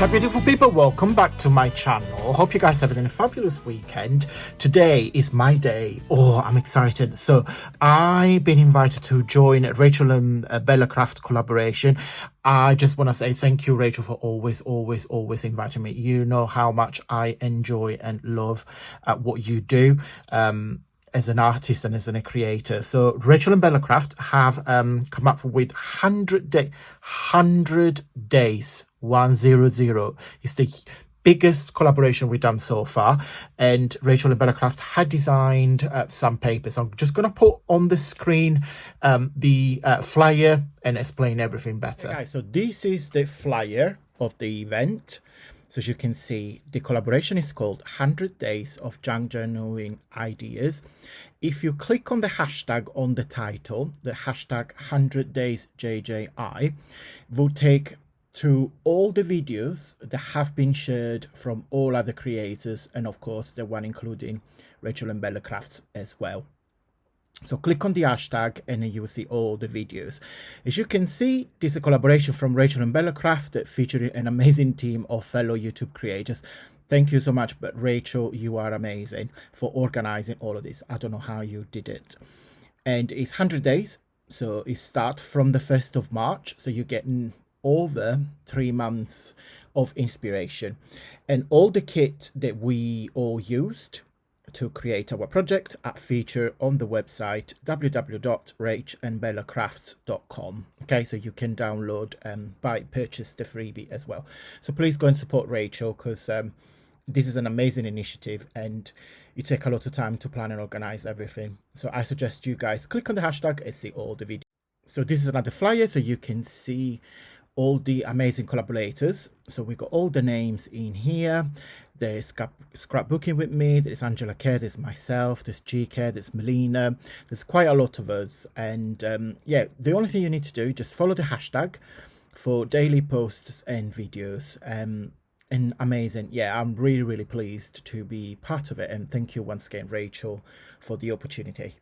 Ciao beautiful people, welcome back to my channel. Hope you guys are having a fabulous weekend. Today is my day. Oh, I'm excited. So I've been invited to join Rachel and Bella Craft collaboration. I just want to say thank you, Rachel, for always inviting me. You know how much I enjoy and love what you do as an artist and as a creator. So Rachel and Bella Craft have come up with 100 days 100. It's the biggest collaboration we've done so far, and Rachel and Bella Craft had designed some papers. I'm just going to put on the screen the flyer and explain everything better. Okay, guys, so this is the flyer of the event. So as you can see, the collaboration is called 100 Days of Genuine Ideas. If you click on the hashtag on the title, the hashtag 100 Days JJI, will take to all the videos that have been shared from all other creators, and of course the one including Rachel and Bella Crafts as well. So click on the hashtag and then you will see all the videos. As you can see, this is a collaboration from Rachel and Bella Craft featuring an amazing team of fellow YouTube creators. Thank you so much, but Rachel, you are amazing for organizing all of this. I don't know how you did it. And it's 100 days, so it starts from the 1st of March, so you're getting over 3 months of inspiration. And all the kit that we all used to create our project are featured on the website www.rachandbellacrafts.com. Okay, so you can download and purchase the freebie as well. So please go and support Rachel, because this is an amazing initiative and it takes a lot of time to plan and organize everything. So I suggest you guys click on the hashtag and see all the videos. So this is another flyer, so you can see all the amazing collaborators. So we got all the names in here. There's scrapbooking with me, there's Angela Kerr, there's myself, there's GK, there's Melina, there's quite a lot of us. And yeah, the only thing you need to do, just follow the hashtag for daily posts and videos. And amazing. Yeah, I'm really pleased to be part of it, and thank you once again, Rachel, for the opportunity.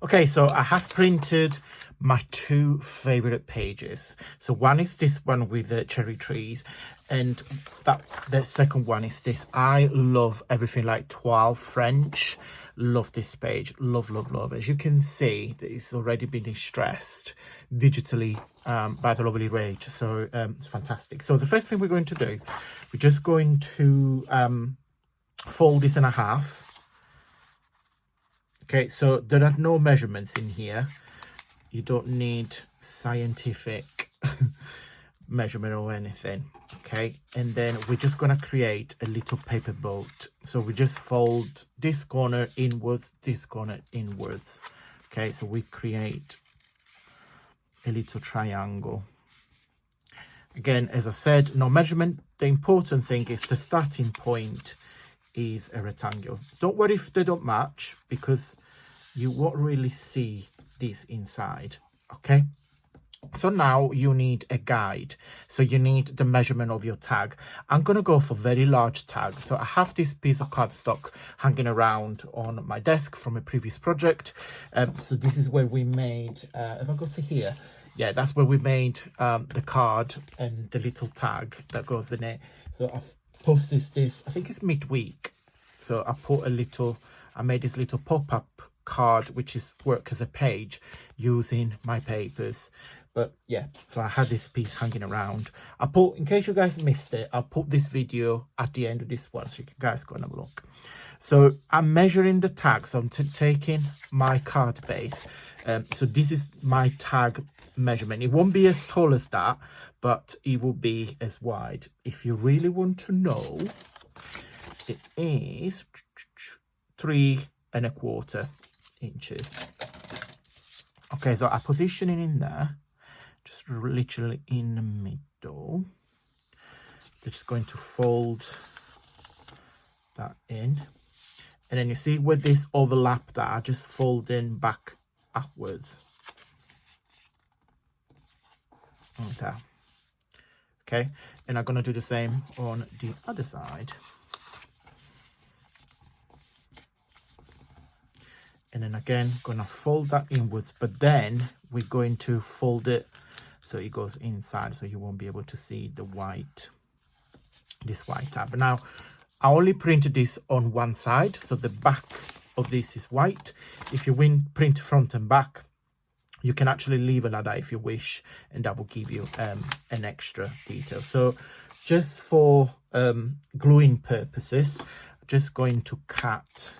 Okay, so I have printed my 2 favorite pages. So one is this one with the cherry trees, and the second one is this. I love everything like 12 French. Love this page. Love. As you can see, it's already been distressed digitally by the lovely Rach. So it's fantastic. So the first thing we're going to do, we're just going to fold this in a half. Okay, so there are no measurements in here. You don't need scientific measurement or anything. Okay, and then we're just going to create a little paper boat. So we just fold this corner inwards, this corner inwards. Okay, so we create a little triangle. Again, as I said, no measurement. The important thing is the starting point is a rectangle. Don't worry if they don't match, because you won't really see this inside. Okay, so now you need a guide. So you need the measurement of your tag. I'm going to go for very large tag. So I have this piece of cardstock hanging around on my desk from a previous project. So this is where we made, if I go to here, yeah, that's where we made the card and the little tag that goes in it. So I've posted this, I think it's midweek. So I made this little pop-up card, which is work as a page using my papers. But yeah, so I had this piece hanging around. In case you guys missed it, I'll put this video at the end of this one, so you guys go and have a look. So I'm measuring the tag. So I'm taking my card base. So this is my tag measurement. It won't be as tall as that, but it will be as wide. If you really want to know, it is 3¼ inches. Okay, so I position it in there, just literally in the middle. We're just going to fold that in, and then you see with this overlap that I just fold in back upwards. Okay, and I'm going to do the same on the other side. And then again, gonna fold that inwards, but then we're going to fold it so it goes inside, so you won't be able to see the white. this white tab. Now, I only printed this on one side, so the back of this is white. If you print front and back, you can actually leave it like that if you wish, and that will give you an extra detail. So just for gluing purposes, I'm just going to cut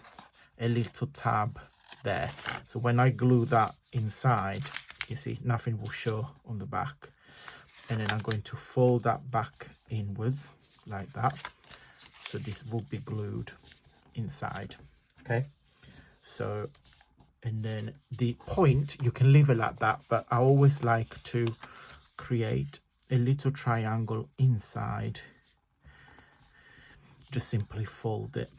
a little tab there. So when I glue that inside, you see nothing will show on the back. And then I'm going to fold that back inwards like that. So this will be glued inside. Okay. So, and then the point, you can leave it like that, but I always like to create a little triangle inside. Just simply fold it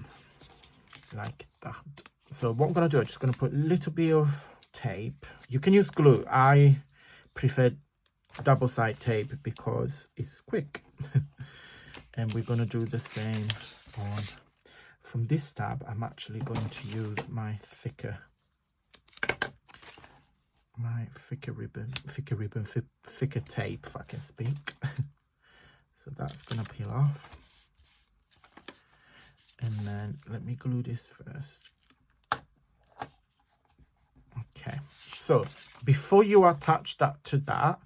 like that. So what I'm going to do, I'm just going to put a little bit of tape. You can use glue. I prefer double-sided tape because it's quick. And we're going to do the same on, from this tab, I'm actually going to use my thicker tape, if I can speak. So that's going to peel off. And then let me glue this first. Okay, so before you attach that to that,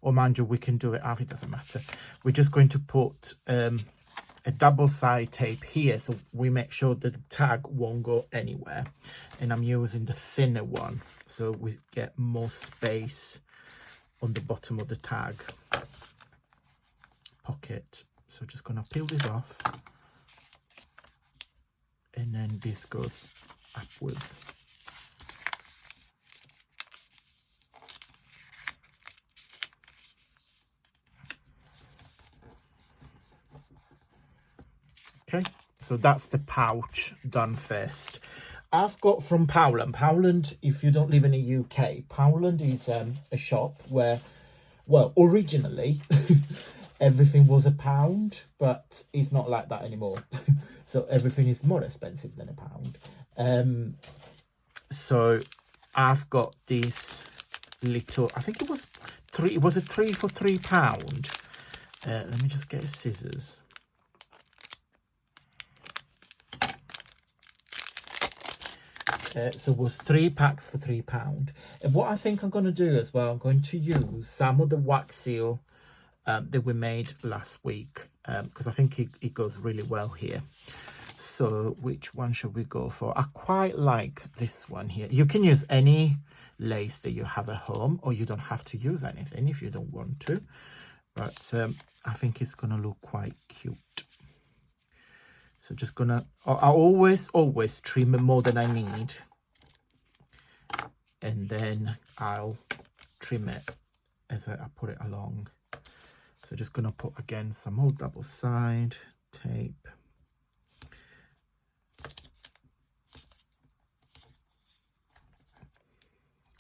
or mind you, we can do it after, it doesn't matter. We're just going to put a double-sided tape here, so we make sure that the tag won't go anywhere. And I'm using the thinner one, so we get more space on the bottom of the tag pocket. So just gonna peel this off, and then this goes upwards. Okay, so that's the pouch done first. I've got from Poundland. Poundland, if you don't live in the UK, Poundland is a shop where, well, originally everything was £1, but it's not like that anymore. So everything is more expensive than £1. So I've got this little, I think it was a 3 for £3. Let me just get scissors. So it was 3 packs for £3. And what I think I'm going to do as well, I'm going to use some of the wax seal that we made last week, because I think it goes really well here. So which one should we go for? I quite like this one here. You can use any lace that you have at home, or you don't have to use anything if you don't want to. But I think it's going to look quite cute. So just gonna, I always trim more than I need, and then I'll trim it as I put it along. So just gonna put again some more double-sided tape.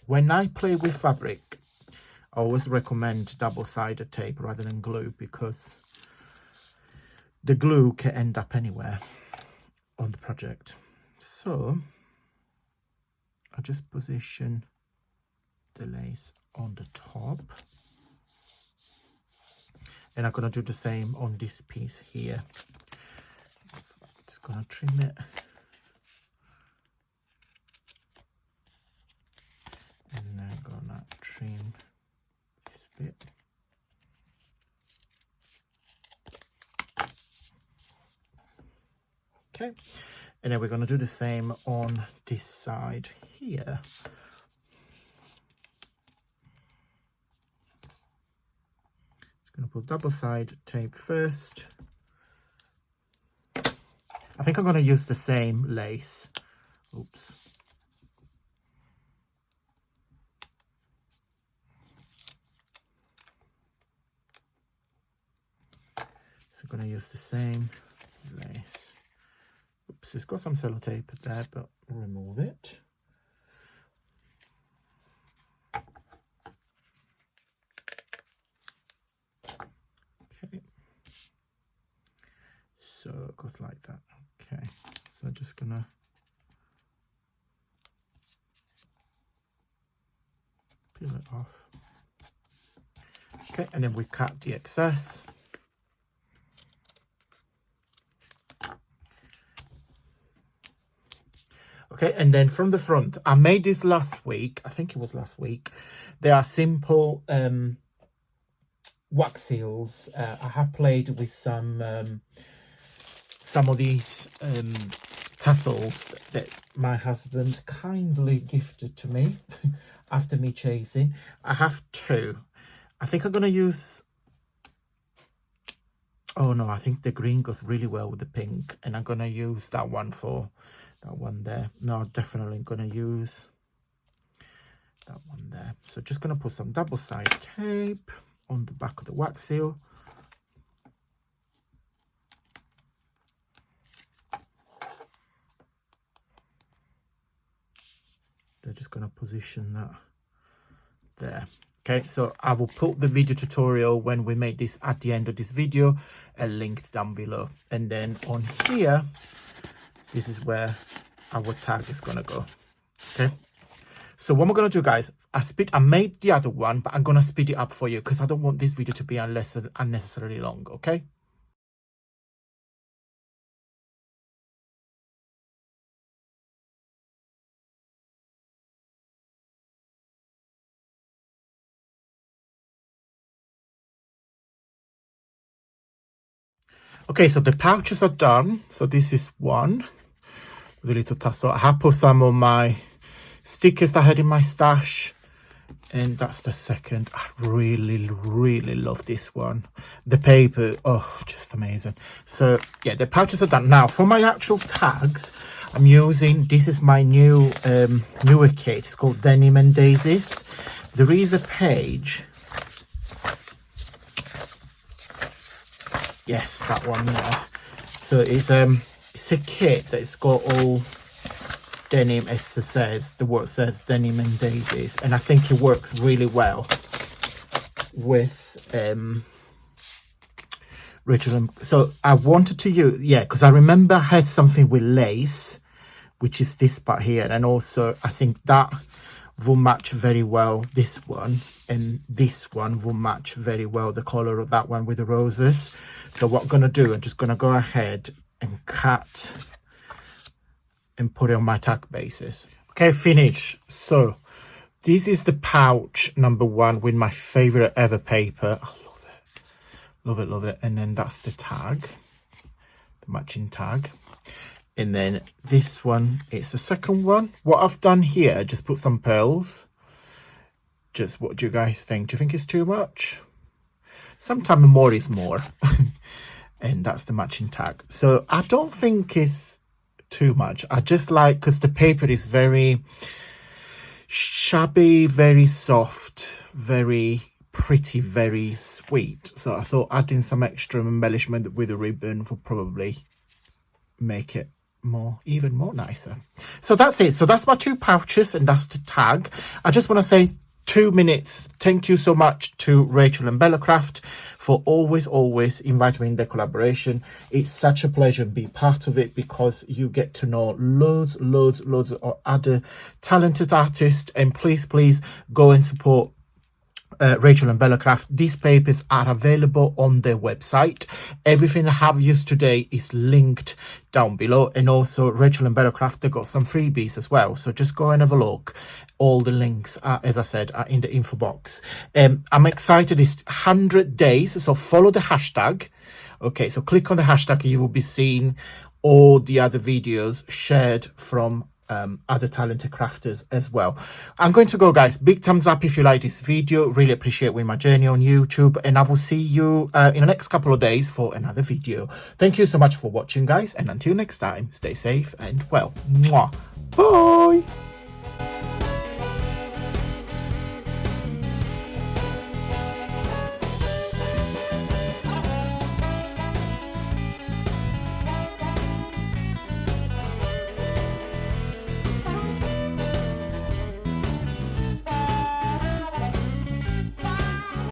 When I play with fabric, I always recommend double-sided tape rather than glue, because the glue can end up anywhere on the project. So I'll just position the lace on the top, and I'm going to do the same on this piece here. Just going to trim it, and then I'm going to trim this bit. Okay, and then we're going to do the same on this side here. Just going to put double-sided tape first. I think I'm going to use the same lace. Oops. So I'm going to use the same lace. Oops, it's got some sellotape there, but remove it. Okay. So it goes like that. Okay. So I'm just gonna peel it off. Okay, and then we cut the excess. Okay, and then from the front, I made this last week. I think it was last week. They are simple wax seals. I have played with some of these tassels that my husband kindly gifted to me after me chasing. I have two. I think I'm going to use... Oh no, I think the green goes really well with the pink, and I'm going to use that one for that one there. No, definitely going to use that one there. So just going to put some double-sided tape on the back of the wax seal. They're just going to position that there. Okay, so I will put the video tutorial when we make this at the end of this video, linked down below. And then on here, this is where our tag is gonna go. Okay, so what we're gonna do, guys, I made the other one, but I'm gonna speed it up for you because I don't want this video to be unnecessarily long. Okay. Okay, so the pouches are done. So this is one with a little tassel. I have put some of my stickers I had in my stash, and that's the second. I really love this one. The paper, oh, just amazing. So yeah, the pouches are done. Now for my actual tags, I'm using, this is my newer kit. It's called Denim and Daisies. There is a page. Yes, that one there. So it's a kit that's got all denim, as it says, the word says Denim and Daisies, and I think it works really well with Rachel. So I wanted to use, yeah, because I remember I had something with lace, which is this part here, and also I think that will match very well, this one, and this one will match very well the color of that one with the roses. So what I'm going to do, I'm just going to go ahead and cut and put it on my tag bases. Okay, finish. So this is the pouch number one with my favorite ever paper. I love it. And then that's the tag, the matching tag. And then this one, it's the second one. What I've done here, just put some pearls. Just what do you guys think? Do you think it's too much? Sometimes more is more. And that's the matching tag. So I don't think it's too much. I just like, because the paper is very shabby, very soft, very pretty, very sweet. So I thought adding some extra embellishment with a ribbon would probably make it even more nicer. So that's it. So that's my two pouches, and that's the tag. I just want to say 2 minutes. Thank you so much to Rachel and Embellishments for always inviting me in their collaboration. It's such a pleasure to be part of it, because you get to know loads of other talented artists. And please go and support Rachel and Embellishments. These papers are available on their website. Everything I have used today is linked down below, and also Rachel and Embellishments, they got some freebies as well, so just go and have a look. All the links are, as I said, are in the info box. I'm excited. It's 100 days, so follow the hashtag. Okay, so click on the hashtag, you will be seeing all the other videos shared from other talented crafters as well. I'm going to go, guys. Big thumbs up if you like this video. Really appreciate with my journey on YouTube, and I will see you in the next couple of days for another video. Thank you so much for watching, guys, and until next time, stay safe and well. Mwah. Bye.